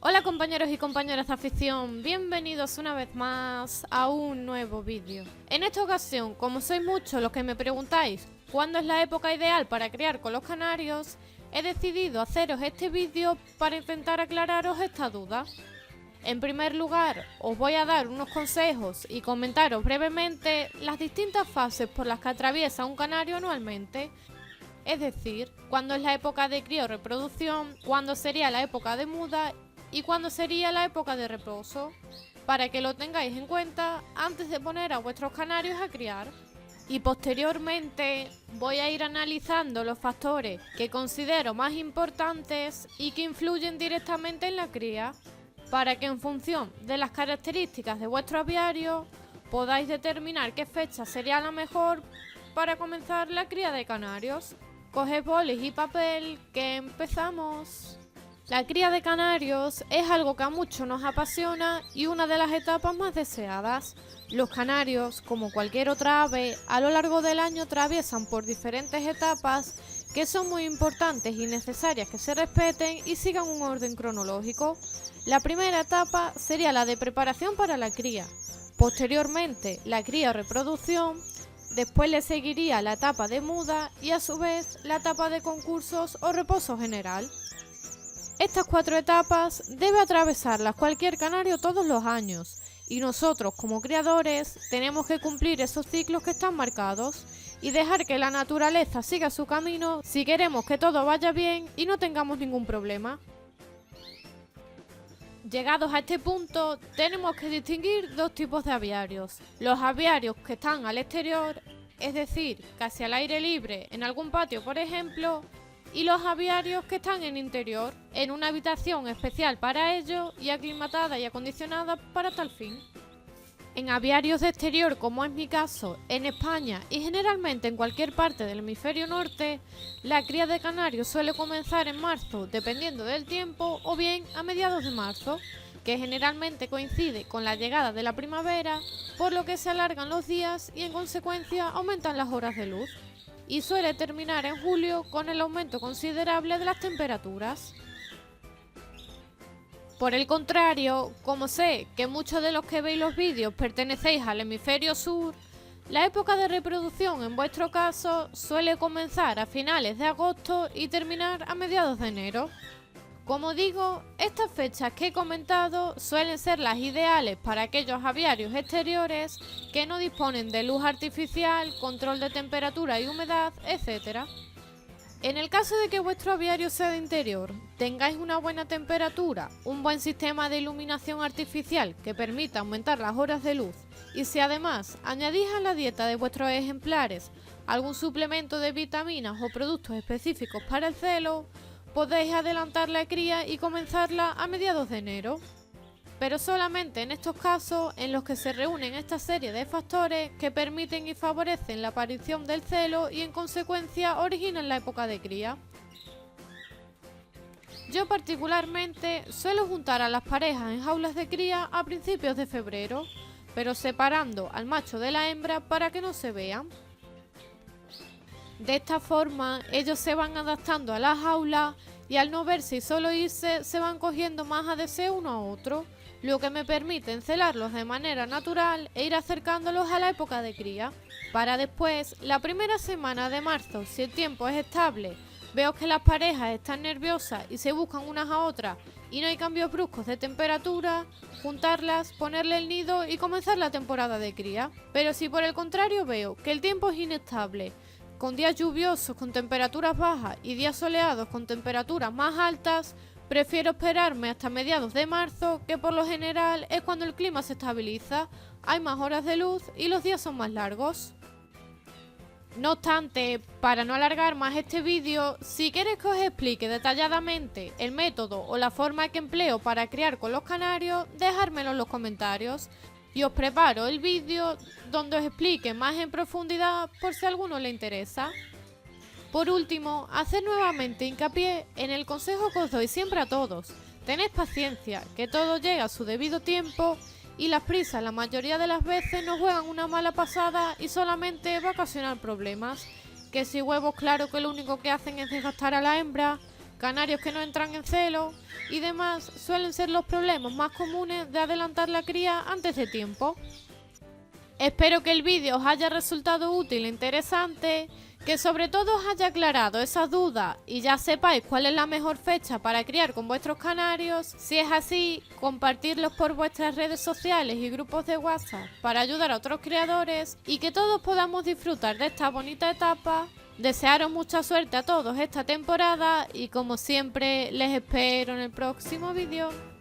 Hola compañeros y compañeras de afición, bienvenidos una vez más a un nuevo vídeo. En esta ocasión, como sois muchos los que me preguntáis cuándo es la época ideal para criar con los canarios, he decidido haceros este vídeo para intentar aclararos esta duda. En primer lugar, os voy a dar unos consejos y comentaros brevemente las distintas fases por las que atraviesa un canario anualmente. Es decir, cuándo es la época de cría o reproducción, cuándo sería la época de muda y cuándo sería la época de reposo, para que lo tengáis en cuenta antes de poner a vuestros canarios a criar. Y posteriormente voy a ir analizando los factores que considero más importantes y que influyen directamente en la cría, para que en función de las características de vuestro aviario podáis determinar qué fecha sería la mejor para comenzar la cría de canarios. Coged bolis y papel, que empezamos. La cría de canarios es algo que a muchos nos apasiona y una de las etapas más deseadas. Los canarios, como cualquier otra ave, a lo largo del año atraviesan por diferentes etapas que son muy importantes y necesarias que se respeten y sigan un orden cronológico. La primera etapa sería la de preparación para la cría, posteriormente la cría o reproducción, después le seguiría la etapa de muda y a su vez la etapa de concursos o reposo general. Estas 4 etapas debe atravesarlas cualquier canario todos los años y nosotros como criadores tenemos que cumplir esos ciclos que están marcados y dejar que la naturaleza siga su camino si queremos que todo vaya bien y no tengamos ningún problema. Llegados a este punto, tenemos que distinguir dos tipos de aviarios. Los aviarios que están al exterior, es decir, casi al aire libre, en algún patio por ejemplo, y los aviarios que están en interior, en una habitación especial para ello y aclimatada y acondicionada para tal fin. En aviarios de exterior, como es mi caso, en España y generalmente en cualquier parte del hemisferio norte, la cría de canarios suele comenzar en marzo, dependiendo del tiempo, o bien a mediados de marzo, que generalmente coincide con la llegada de la primavera, por lo que se alargan los días y en consecuencia aumentan las horas de luz, y suele terminar en julio con el aumento considerable de las temperaturas. Por el contrario, como sé que muchos de los que veis los vídeos pertenecéis al hemisferio sur, la época de reproducción en vuestro caso suele comenzar a finales de agosto y terminar a mediados de enero. Como digo, estas fechas que he comentado suelen ser las ideales para aquellos aviarios exteriores que no disponen de luz artificial, control de temperatura y humedad, etc. En el caso de que vuestro aviario sea de interior, tengáis una buena temperatura, un buen sistema de iluminación artificial que permita aumentar las horas de luz y si además añadís a la dieta de vuestros ejemplares algún suplemento de vitaminas o productos específicos para el celo, podéis adelantar la cría y comenzarla a mediados de enero. Pero solamente en estos casos en los que se reúnen esta serie de factores que permiten y favorecen la aparición del celo y en consecuencia originan la época de cría. Yo particularmente suelo juntar a las parejas en jaulas de cría a principios de febrero, pero separando al macho de la hembra para que no se vean. De esta forma ellos se van adaptando a la jaula y al no verse y solo irse se van cogiendo más a deseo uno a otro, lo que me permite encelarlos de manera natural e ir acercándolos a la época de cría. Para después, la primera semana de marzo, si el tiempo es estable, veo que las parejas están nerviosas y se buscan unas a otras y no hay cambios bruscos de temperatura, juntarlas, ponerle el nido y comenzar la temporada de cría. Pero si por el contrario veo que el tiempo es inestable, con días lluviosos con temperaturas bajas y días soleados con temperaturas más altas, prefiero esperarme hasta mediados de marzo, que por lo general es cuando el clima se estabiliza, hay más horas de luz y los días son más largos. No obstante, para no alargar más este vídeo, si queréis que os explique detalladamente el método o la forma que empleo para criar con los canarios, dejármelo en los comentarios y os preparo el vídeo donde os explique más en profundidad por si a alguno le interesa. Por último, hacer nuevamente hincapié en el consejo que os doy siempre a todos. Tened paciencia, que todo llega a su debido tiempo y las prisas la mayoría de las veces nos juegan una mala pasada y solamente va a ocasionar problemas. Que si huevos, claro que lo único que hacen es desgastar a la hembra, canarios que no entran en celo y demás suelen ser los problemas más comunes de adelantar la cría antes de tiempo. Espero que el vídeo os haya resultado útil e interesante, que sobre todo os haya aclarado esas dudas y ya sepáis cuál es la mejor fecha para criar con vuestros canarios. Si es así, compartirlos por vuestras redes sociales y grupos de WhatsApp para ayudar a otros criadores y que todos podamos disfrutar de esta bonita etapa. Desearos mucha suerte a todos esta temporada y como siempre les espero en el próximo vídeo.